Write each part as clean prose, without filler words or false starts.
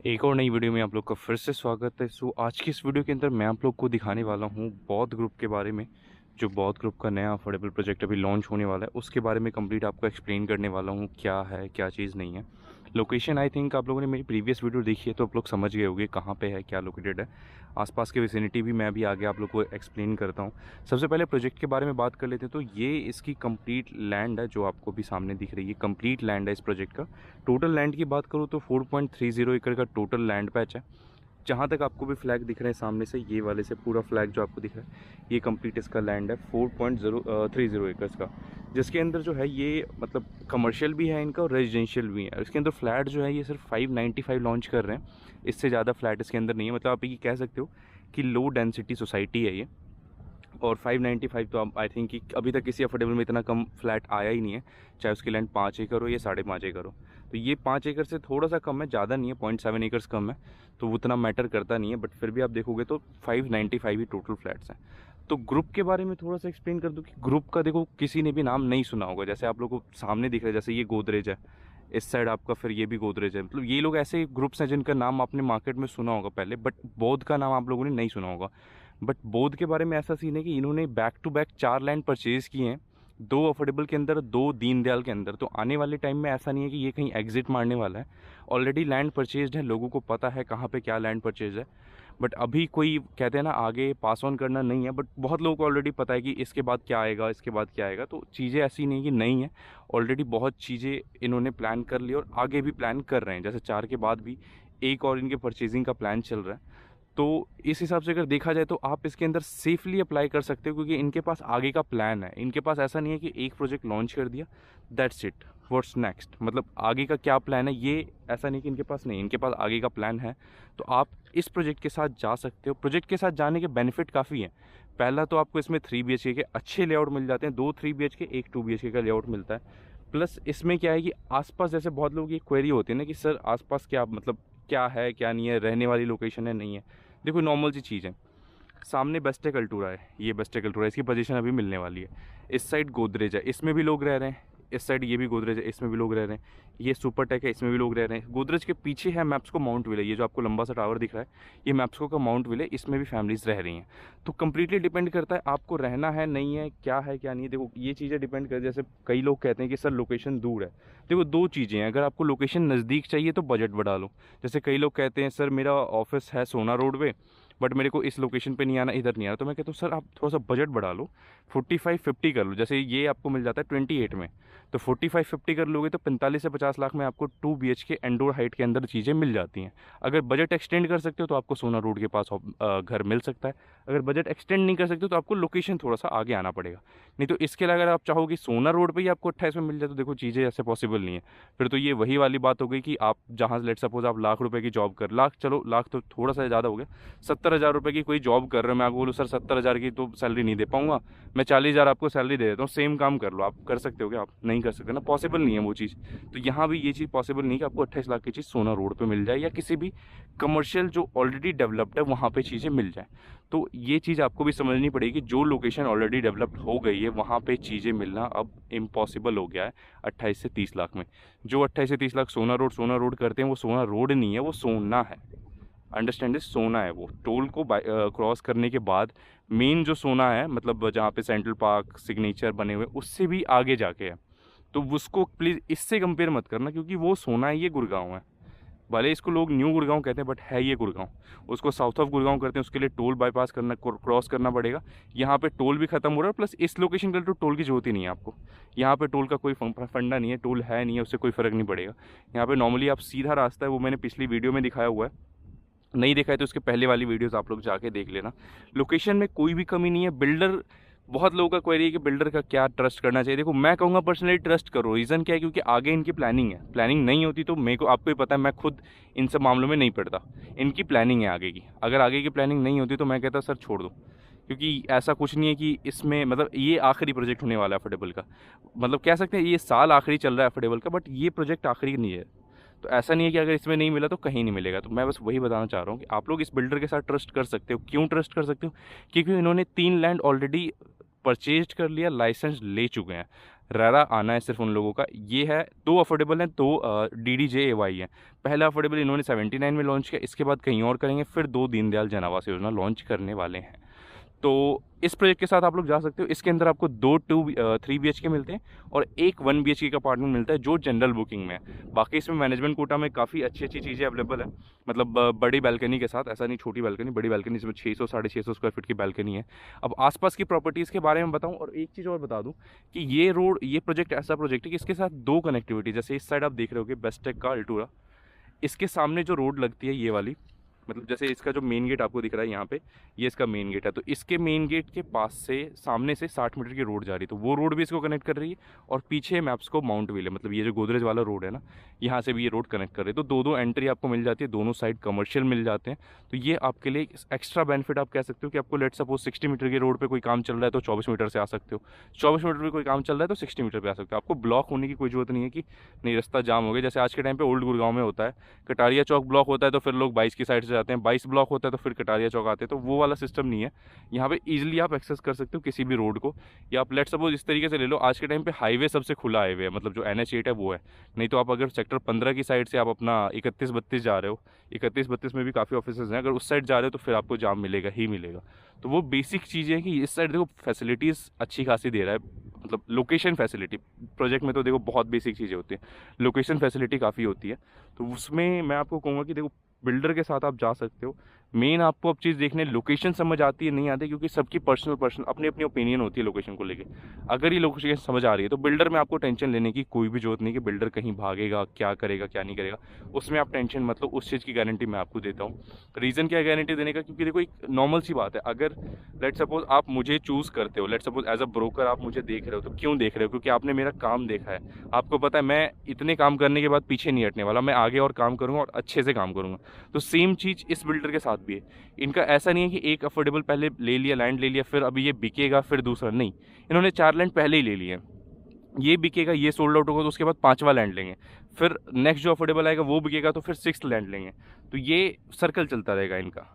एक और नई वीडियो में आप लोग का फिर से स्वागत है। आज की इस वीडियो के अंदर मैं आप लोग को दिखाने वाला हूँ बौद्ध ग्रुप के बारे में। जो बौद्ध ग्रुप का नया अफोर्डेबल प्रोजेक्ट अभी लॉन्च होने वाला है उसके बारे में कंप्लीट आपको एक्सप्लेन करने वाला हूँ, क्या है क्या चीज़ नहीं है। लोकेशन आई थिंक आप लोगों ने मेरी प्रीवियस वीडियो देखी है तो आप लोग समझ गए होंगे कहाँ पे है, क्या लोकेटेड है। आसपास के विसिनिटी भी मैं अभी आगे आप लोग को एक्सप्लेन करता हूँ। सबसे पहले प्रोजेक्ट के बारे में बात कर लेते हैं। तो ये इसकी कंप्लीट लैंड है जो आपको भी सामने दिख रही है, कंप्लीट लैंड है इस प्रोजेक्ट का। टोटल लैंड की बात करूँ तो 4.30 एकड़ का टोटल लैंड पैच है। जहाँ तक आपको भी फ्लैग दिख रहे हैं सामने से, ये वाले से पूरा फ्लैग जो आपको दिख रहा है ये कंप्लीट इसका लैंड है 4.30 एकर्स का। जिसके अंदर जो है ये मतलब कमर्शियल भी है इनका और रेजिडेंशियल भी है। इसके अंदर फ्लैट जो है ये सिर्फ 595 लॉन्च कर रहे हैं, इससे ज़्यादा फ्लैट इसके अंदर नहीं है। मतलब आप ये कह सकते हो कि लो डेंसिटी सोसाइटी है ये। और 595 तो अब आई थिंक कि अभी तक किसी अफोर्डेबल में इतना कम फ्लैट आया ही नहीं है, चाहे उसकी लैंड 5 एकड़ हो या 5.5 एकड़ हो। तो ये 5 एकड़ से थोड़ा सा कम है, ज़्यादा नहीं है, 0.7 एकर्स कम है, तो वो उतना मैटर करता नहीं है। बट फिर भी आप देखोगे तो 595 ही टोटल फ्लैट्स हैं। तो ग्रुप के बारे में थोड़ा सा एक्सप्लेन कर दूँ कि ग्रुप का देखो किसी ने भी नाम नहीं सुना होगा। जैसे आप लोगों को सामने दिख रहा है, जैसे ये गोदरेज है, इस साइड आपका फिर ये भी गोदरेज है। मतलब ये लोग ऐसे ग्रुप्स हैं जिनका नाम आपने मार्केट में सुना होगा पहले, बट बौद्ध का नाम आप लोगों ने नहीं सुना होगा। बट बौद्ध के बारे में ऐसा सीन है कि इन्होंने back to back 4 land purchase किए हैं, 2 अफोर्डेबल के अंदर, 2 दीनदयाल के अंदर। तो आने वाले टाइम में ऐसा नहीं है कि ये कहीं एग्जिट मारने वाला है। ऑलरेडी लैंड परचेज्ड है, लोगों को पता है कहाँ पे क्या लैंड परचेज है। बट अभी कोई कहते हैं ना आगे पास ऑन करना नहीं है, बट बहुत लोगों को ऑलरेडी पता है कि इसके बाद क्या आएगा, इसके बाद क्या आएगा। तो चीज़ें ऐसी नहीं कि नहीं है, ऑलरेडी बहुत चीज़ें इन्होंने प्लान कर ली और आगे भी प्लान कर रहे हैं। जैसे 4 के बाद भी एक और इनके परचेजिंग का प्लान चल रहा है। तो इस हिसाब से अगर देखा जाए तो आप इसके अंदर सेफली अप्लाई कर सकते हो, क्योंकि इनके पास आगे का प्लान है। इनके पास ऐसा नहीं है कि एक प्रोजेक्ट लॉन्च कर दिया, दैट्स इट, व्हाट्स नेक्स्ट। मतलब आगे का क्या प्लान है ये ऐसा नहीं कि इनके पास नहीं, इनके पास आगे का प्लान है। तो आप इस प्रोजेक्ट के साथ जा सकते हो। प्रोजेक्ट के साथ जाने के बेनिफिट काफ़ी हैं। पहला तो आपको इसमें 3 BHK के अच्छे लेआउट मिल जाते हैं, 2 3 BHK, एक 2 BHK का लेआउट मिलता है। प्लस इसमें क्या है कि आसपास, जैसे बहुत लोगों की क्वेरी होती है ना कि सर आसपास क्या मतलब क्या है क्या नहीं है, रहने वाली लोकेशन है नहीं है। देखो नॉर्मल सी चीज़ है, सामने बेस्टे कल्टूरा है, ये बेस्टे कल्टूरा है, इसकी पोजीशन अभी मिलने वाली है। इस साइड गोदरेज है, इसमें भी लोग रह रहे हैं। इस साइड ये भी गोदरेज है, इसमें भी लोग रह रहे हैं। ये सुपर टेक है, इसमें भी लोग रह रहे हैं। गोदरेज के पीछे है मैप्सको माउंट विले, ये जो आपको लंबा सा टावर दिख रहा है ये मैप्सको का माउंट विले, इसमें भी फैमिलीज रह रही हैं। तो कंप्लीटली डिपेंड करता है आपको रहना है नहीं है, क्या है क्या नहीं है। देखो ये चीज़ें डिपेंड कर, जैसे कई लोग कहते हैं कि सर लोकेशन दूर है। देखो दो चीज़ें हैं, अगर आपको लोकेशन नज़दीक चाहिए तो बजट बढ़ा लो। जैसे कई लोग कहते हैं सर मेरा ऑफिस है सोना रोड पे, बट मेरे को इस लोकेशन पे नहीं आना, इधर नहीं आना। तो मैं कहता हूँ सर आप थोड़ा सा बजट बढ़ा लो, 45-50 कर लो। जैसे ये आपको मिल जाता है 28 में, तो 45-50 कर लोगे तो 45 से 50 लाख में आपको 2 BHK इंडोर हाइट के अंदर चीज़ें मिल जाती हैं। अगर बजट एक्सटेंड कर सकते हो तो आपको सोना रोड के पास घर मिल सकता है। अगर बजट एक्सटेंड नहीं कर सकते तो आपको लोकेशन थोड़ा सा आगे आना पड़ेगा। नहीं तो इसके अलावा अगर आप चाहो कि सोना रोड पे ही आपको 28 में मिल जाए तो देखो चीज़ें ऐसे पॉसिबल नहीं है। फिर तो ये वही वाली बात हो गई कि आप जहाँ लेट सपोज आप लाख रुपए की जॉब कर, लाख चलो लाख तो थोड़ा सा ज़्यादा हो गया, 70,000 रुपये की कोई जॉब कर रहे हो, मैं आपको बोलूँ सर 70,000 की तो सैलरी नहीं दे पाऊंगा, मैं 40,000 आपको सैलरी दे देता हूँ, सेम काम कर लो। आप कर सकते हो क्या? आप नहीं कर सकते ना, पॉसिबल नहीं है वो चीज़। तो यहाँ भी ये चीज़ पॉसिबल नहीं कि आपको 28 लाख की चीज़ सोना रोड पे मिल जाए या किसी भी कमर्शियल जो ऑलरेडी डेवलप्ड है वहाँ पे चीज़ें मिल जाए। तो ये चीज़ आपको भी समझनी पड़ेगी, जो लोकेशन ऑलरेडी डेवलप्ड हो गई है वहाँ पे चीज़ें मिलना अब इम्पॉसिबल हो गया है 28 से 30 लाख में। जो 28 से 30 लाख सोना रोड करते हैं वो सोना रोड नहीं है, वो सोना है। अंडरस्टैंड इज, सोना है। वो टोल को क्रॉस करने के बाद मेन जो सोना है, मतलब जहाँ पे सेंट्रल पार्क सिग्नेचर बने हुए उससे भी आगे जाके है। तो उसको प्लीज़ इससे कंपेयर मत करना, क्योंकि वो सोना है, ये गुड़गांव है। भले इसको लोग न्यू गुड़गांव कहते हैं बट है ये गुड़गांव। उसको साउथ ऑफ गुड़गांव करते हैं, उसके लिए टोल बाईपास करना, क्रॉस करना पड़ेगा। यहाँ पे टोल भी खत्म हो रहा है, प्लस इस लोकेशन के लिए तो टोल की जरूरत ही नहीं है आपको। यहाँ पे टोल का कोई फंडा नहीं है, टोल है नहीं है, उससे कोई फ़र्क नहीं पड़ेगा। यहाँ पे नॉर्मली आप सीधा रास्ता है, वो मैंने पिछली वीडियो में दिखाया हुआ है। नहीं देखा है तो उसके पहले वाली वीडियोस आप लोग जाके देख लेना। लोकेशन में कोई भी कमी नहीं है। बिल्डर, बहुत लोगों का क्वेरी है कि बिल्डर का क्या ट्रस्ट करना चाहिए। देखो मैं कहूँगा पर्सनली ट्रस्ट करो। रीज़न क्या है? क्योंकि आगे इनकी प्लानिंग है। प्लानिंग नहीं होती तो मेरे को, आपको ही पता है, मैं खुद इन सब मामलों में नहीं पड़ता। इनकी प्लानिंग है आगे की, अगर आगे की प्लानिंग नहीं होती तो मैं कहता सर छोड़ दो। क्योंकि ऐसा कुछ नहीं है कि इसमें मतलब ये आखिरी प्रोजेक्ट होने वाला है अफोर्डेबल का। मतलब कह सकते हैं ये साल आखिरी चल रहा है अफोर्डेबल का, बट ये प्रोजेक्ट आखिरी नहीं है। तो ऐसा नहीं है कि अगर इसमें नहीं मिला तो कहीं नहीं मिलेगा। तो मैं बस वही बताना चाह रहा हूँ कि आप लोग इस बिल्डर के साथ ट्रस्ट कर सकते हो। क्यों ट्रस्ट कर सकते हो? क्योंकि इन्होंने 3 लैंड ऑलरेडी परचेज कर लिया, लाइसेंस ले चुके हैं। रेरा आना है सिर्फ उन लोगों का। ये है, 2 अफोर्डेबल हैं, 2 DDJAY हैं। पहला अफोर्डेबल इन्होंने 79 में लॉन्च किया, इसके बाद कहीं और करेंगे, फिर 2 दीनदयाल जन आवास योजना लॉन्च करने वाले हैं। तो इस प्रोजेक्ट के साथ आप लोग जा सकते हो। इसके अंदर आपको 2 3 BHK मिलते हैं और एक 1 BHK का अपार्टमेंट मिलता है जो जनरल बुकिंग में है। बाकी इसमें मैनेजमेंट कोटा में काफ़ी अच्छी अच्छी चीज़ें अवेलेबल है, मतलब बड़ी बैल्कनी के साथ, ऐसा नहीं छोटी बैल्कनी, बड़ी बैल्कनी, इसमें 600 650 स्क्वायर फीट की बैल्कनी है। अब आसपास की प्रॉपर्टीज़ के बारे में बताऊँ, और एक चीज़ और बता दूँ कि ये प्रोजेक्ट ऐसा प्रोजेक्ट है कि इसके साथ 2 कनेक्टिविटी, जैसे इस साइड आप देख रहे होगे बेस्टेक का अल्टूरा, इसके सामने जो रोड लगती है ये वाली, मतलब जैसे इसका जो मेन गेट आपको दिख रहा है यहाँ पे, ये इसका मेन गेट है, तो इसके मेन गेट के पास से सामने से 60 मीटर की रोड जा रही है, तो वो रोड भी इसको कनेक्ट कर रही है। और पीछे मैप्स को माउंट व्हील है, मतलब ये जो गोदरेज वाला रोड है ना, यहाँ से भी ये रोड कनेक्ट कर रही है। तो 2 एंट्री आपको मिल जाती है, दोनों साइड कमर्शियल मिल जाते हैं। तो ये आपके लिए एक्स्ट्रा बेनिफिट आप कह सकते हो कि आपको लेट सपोज 60 मीटर की रोड पर कोई काम चल रहा है तो 24 मीटर से आ सकते हो, 24 मीटर पर कोई काम चल रहा है तो 60 मीटर पर आ सकते हो। आपको ब्लॉक होने की कोई जरूरत नहीं है कि नहीं रास्ता जाम हो गया, जैसे आज के टाइम पे ओल्ड गुड़गांव में होता है, कटारिया चौक ब्लॉक होता है तो फिर लोग 22 की साइड से जाते हैं, 22 ब्लॉक होता है तो फिर कटारिया चौक आते हैं। तो वो वाला सिस्टम नहीं है, यहाँ पे इजीली आप एक्सेस कर सकते हो किसी भी रोड को। या आप लेट सपोज इस तरीके से ले लो, आज के टाइम पे हाईवे सबसे खुला हाईवे है, मतलब जो NH8 है वो है। नहीं तो आप अगर सेक्टर 15 की साइड से आप अपना 31-32 जा रहे हो, 31-32 में भी काफ़ी ऑफिसेज हैं, अगर उस साइड जा रहे हो तो फिर आपको जाम मिलेगा ही मिलेगा। तो वो बेसिक चीज़ें हैं कि इस साइड देखो फैसिलिटीज़ अच्छी खासी दे रहा है, मतलब लोकेशन फैसिलिटी प्रोजेक्ट में तो देखो बहुत बेसिक चीज़ें होती हैं, लोकेशन फैसिलिटी काफ़ी होती है। तो उसमें मैं आपको कहूँगा कि देखो बिल्डर के साथ आप जा सकते हो। मेन आपको अब चीज़ देखने, लोकेशन समझ आती है नहीं आती, क्योंकि सबकी पर्सनल अपनी अपनी ओपिनियन होती है लोकेशन को लेके। अगर ये लोकेशन समझ आ रही है तो बिल्डर में आपको टेंशन लेने की कोई भी जरूरत नहीं कि बिल्डर कहीं भागेगा, क्या करेगा क्या नहीं करेगा, उसमें आप टेंशन मत लो। उस चीज़ की गारंटी मैं आपको देता हूँ। रीज़न क्या है गारंटी देने का, क्योंकि देखो एक नॉर्मल सी बात है, अगर लेट सपोज आप मुझे चूज़ करते हो, let suppose as a broker आप मुझे देख रहे हो, तो क्यों देख रहे हो? क्योंकि आपने मेरा काम देखा है, आपको पता है मैं इतने काम करने के बाद पीछे नहीं हटने वाला, मैं आगे और काम करूँगा और अच्छे से काम करूँगा। तो सेम चीज़ इस बिल्डर के साथ भी है। इनका ऐसा नहीं है कि एक अफोर्डेबल पहले ले लिया, लैंड ले लिया, फिर अभी ये बिकेगा फिर दूसरा, नहीं, इन्होंने 4 लैंड पहले ही ले लिए हैं। ये बिकेगा, ये सोल्ड आउट होगा तो उसके बाद 5वां लैंड लेंगे, फिर नेक्स्ट जो अफोर्डेबल आएगा वो बिकेगा तो फिर 6th लैंड लेंगे। तो ये सर्कल चलता रहेगा इनका,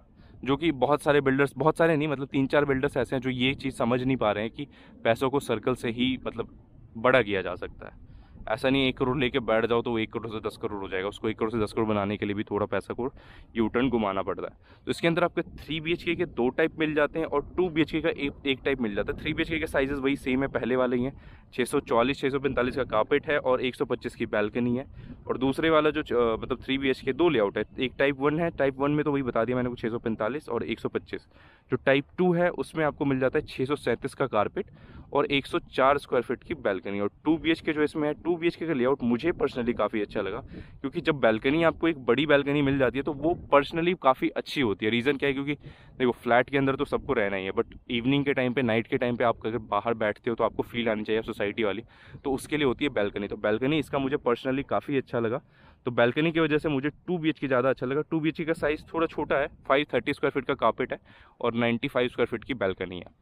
जो कि बहुत सारे बिल्डर्स, बहुत सारे नहीं मतलब 3-4 बिल्डर्स ऐसे हैं जो ये चीज़ समझ नहीं पा रहे हैं कि पैसों को सर्कल से ही मतलब बड़ा किया जा सकता है। ऐसा नहीं 1 करोड़ लेके बैठ जाओ तो वो 1 करोड़ से 10 करोड़ हो जाएगा, उसको 1 करोड़ से 10 करोड़ बनाने के लिए भी थोड़ा पैसा को यू टर्न घुमाना पड़ता है। तो इसके अंदर आपके 3 BHK के 2 टाइप मिल जाते हैं और 2 BHK का एक टाइप मिल जाता है। 3 BHK के साइजेस वही सेम है, पहले वाले ही हैं, 644-645 का कार्पेट है और 125 की बैल्कनी है। और दूसरे वाला जो मतलब 3 BHK 2 लेआउट है, एक टाइप 1 है, टाइप 1 में तो वही बता दिया मैंने को 645 और 125। जो टाइप 2 है उसमें आपको मिल जाता है 637 का कार्पेट और 104 स्क्वायर फीट की बैल्कनी। और 2 BHK जो इसमें है, 2 BHK का लेआउट मुझे पर्सनली काफ़ी अच्छा लगा, क्योंकि जब बैल्कनी आपको एक बड़ी बैल्कनी मिल जाती है तो वो पर्सनली काफ़ी अच्छी होती है। रीज़न क्या है, क्योंकि देखो फ्लैट के अंदर तो सबको रहना ही है, बट इवनिंग के टाइम पे, नाइट के टाइम पे आप अगर बाहर बैठते हो तो आपको फील आनी चाहिए सोसाइटी वाली, तो उसके लिए होती है बैल्कनी। तो बैल्कनी इसका मुझे पर्सनली काफ़ी अच्छा लगा, तो बैल्कनी की वजह से मुझे 2 BHK ज़्यादा अच्छा लगा। 2 BHK का साइज़ थोड़ा छोटा है, 530 स्क्वायर फीट का कार्पेट है और 95 स्क्वायर फीट की बैल्कनी है।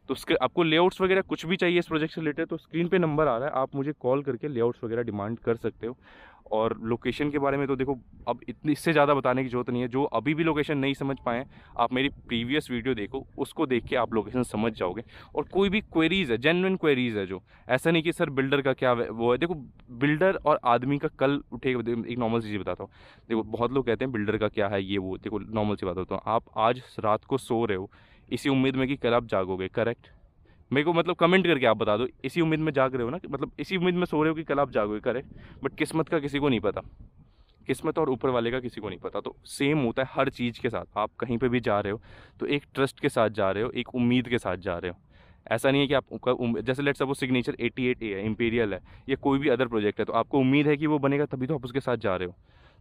तो उसके आपको लेआउट्स वगैरह कुछ भी चाहिए इस प्रोजेक्ट से रिलेटेड तो स्क्रीन पे नंबर आ रहा है, आप मुझे कॉल करके लेआउट्स वगैरह डिमांड कर सकते हो। और लोकेशन के बारे में तो देखो अब इतनी इससे ज़्यादा बताने की जरूरत नहीं है। जो अभी भी लोकेशन नहीं समझ पाए, आप मेरी प्रीवियस वीडियो देखो, उसको देख के आप लोकेशन समझ जाओगे। और कोई भी क्वेरीज़ है, जेन्युइन क्वेरीज़ है, जो ऐसा नहीं कि सर बिल्डर का क्या वो है, देखो बिल्डर और आदमी का कल उठेगा। एक नॉर्मल चीज़ बताता हूँ, देखो बहुत लोग कहते हैं बिल्डर का क्या है ये वो, देखो नॉर्मल सी बात होता हूँ, आप आज रात को सो रहे हो इसी उम्मीद में कि कल आप जागोगे, करेक्ट? मेरे को मतलब कमेंट करके आप बता दो, इसी उम्मीद में जाग रहे हो ना, मतलब इसी उम्मीद में सो रहे हो कि कल आप जागोगे, करेक्ट? बट किस्मत का किसी को नहीं पता, किस्मत और ऊपर वाले का किसी को नहीं पता। तो सेम होता है हर चीज़ के साथ, आप कहीं पे भी जा रहे हो तो एक ट्रस्ट के साथ जा रहे हो, एक उम्मीद के साथ जा रहे हो। ऐसा नहीं है कि आप जैसे लेट्स सपोज सिग्नेचर 88A है, इंपीरियल है, या कोई भी अदर प्रोजेक्ट है, तो आपको उम्मीद है कि वो बनेगा तभी तो आप उसके साथ जा रहे हो।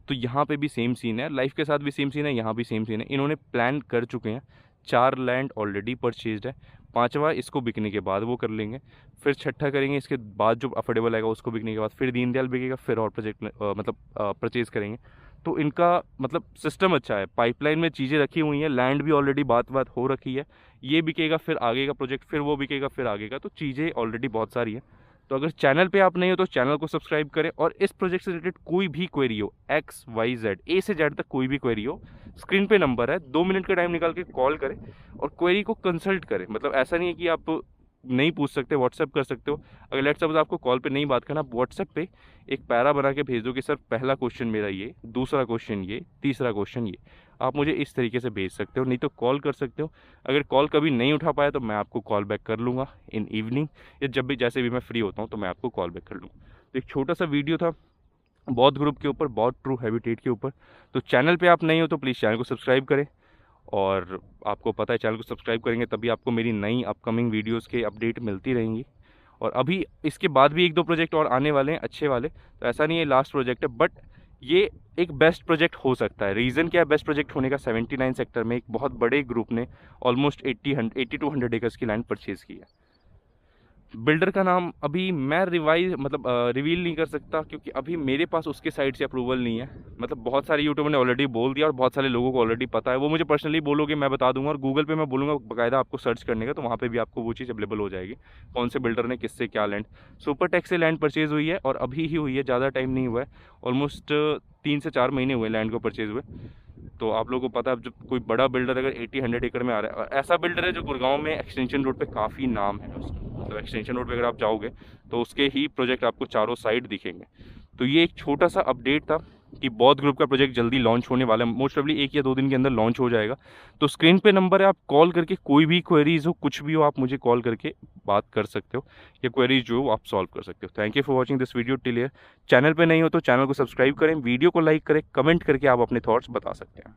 तो यहाँ पे भी सेम सीन है, लाइफ के साथ भी सेम सीन है, यहाँ भी सेम सीन है। इन्होंने प्लान कर चुके हैं, 4 लैंड ऑलरेडी परचेज्ड है, 5वां इसको बिकने के बाद वो कर लेंगे, फिर 6ठा करेंगे, इसके बाद जो अफोर्डेबल आएगा उसको बिकने के बाद फिर दीनदयाल बिकेगा, फिर और प्रोजेक्ट मतलब परचेज़ करेंगे। तो इनका मतलब सिस्टम अच्छा है, पाइपलाइन में चीज़ें रखी हुई हैं, लैंड भी ऑलरेडी बात हो रखी है, ये बिकेगा फिर आगे का प्रोजेक्ट, फिर वो बिकेगा फिर आगे का, तो चीज़ें ऑलरेडी बहुत सारी है। तो अगर चैनल पे आप नहीं हो तो चैनल को सब्सक्राइब करें, और इस प्रोजेक्ट से रिलेटेड कोई भी क्वेरी हो, XYZ A से Z तक कोई भी क्वेरी हो, स्क्रीन पे नंबर है, 2 मिनट का टाइम निकाल के कॉल करें और क्वेरी को कंसल्ट करें। मतलब ऐसा नहीं है कि आप नहीं पूछ सकते, व्हाट्सएप कर सकते हो। अगर लेट्स सपोज आपको कॉल पे नहीं बात करना, आप व्हाट्सएप पे एक पैरा बना के भेज दो कि सर पहला क्वेश्चन मेरा ये, दूसरा क्वेश्चन ये, तीसरा क्वेश्चन ये। आप मुझे इस तरीके से भेज सकते हो, नहीं तो कॉल कर सकते हो। अगर कॉल कभी नहीं उठा पाया तो मैं आपको कॉल बैक कर लूँगा इन इवनिंग, या जब भी जैसे भी मैं फ्री होता हूँ तो मैं आपको कॉल बैक कर लूँगा। तो एक छोटा सा वीडियो था बौद्ध ग्रुप के ऊपर, बौद्ध ट्रू हैबिटेट के ऊपर। तो चैनल पे आप नहीं हो तो प्लीज़ चैनल को सब्सक्राइब करें, और आपको पता है चैनल को सब्सक्राइब करेंगे तभी आपको मेरी नई अपकमिंग वीडियोस के अपडेट मिलती रहेंगी। और अभी इसके बाद भी 1-2 प्रोजेक्ट और आने वाले हैं अच्छे वाले, तो ऐसा नहीं है लास्ट प्रोजेक्ट है, बट ये एक बेस्ट प्रोजेक्ट हो सकता है। रीज़न क्या है बेस्ट प्रोजेक्ट होने का? 79 सेक्टर में एक बहुत बड़े ग्रुप ने ऑलमोस्ट 80 टू 100 एकर्स की लैंड परचेज़ की है। बिल्डर का नाम अभी मैं रिवील नहीं कर सकता, क्योंकि अभी मेरे पास उसके साइड से अप्रूवल नहीं है। मतलब बहुत सारे यूट्यूबर ने ऑलरेडी बोल दिया और बहुत सारे लोगों को ऑलरेडी पता है। वो मुझे पर्सनली बोलोगे मैं बता दूंगा, और गूगल पे मैं बोलूँगा बाकायदा आपको सर्च करने का, तो वहाँ पे भी आपको वो चीज़ अवेलेबल हो जाएगी कौन से बिल्डर ने किससे क्या लैंड। सुपर टैक्स से लैंड परचेज़ हुई है और अभी ही हुई है, ज़्यादा टाइम नहीं हुआ है। ऑलमोस्ट 3 से 4 महीने हुए लैंड को परचेज़ हुए। तो आप लोगों को पता है, जब कोई बड़ा बिल्डर अगर 80-100 एकड़ में आ रहा है, और ऐसा बिल्डर है जो गुड़गांव में एक्सटेंशन रोड पे काफ़ी नाम है उसका। मतलब एक्सटेंशन रोड पे अगर आप जाओगे तो उसके ही प्रोजेक्ट आपको चारों साइड दिखेंगे। तो ये एक छोटा सा अपडेट था कि बौद्ध ग्रुप का प्रोजेक्ट जल्दी लॉन्च होने वाला है, मोस्ट प्रोबेबली 1 या 2 दिन के अंदर लॉन्च हो जाएगा। तो स्क्रीन पे नंबर है, आप कॉल करके कोई भी क्वेरीज हो, कुछ भी हो, आप मुझे कॉल करके बात कर सकते हो, या क्वेरीज जो हो आप सॉल्व कर सकते हो। Thank you for watching this video till here. Channel पे नहीं हो तो चैनल को सब्सक्राइब करें, वीडियो को लाइक करें, कमेंट करके आप अपने थॉट्स बता सकते हैं।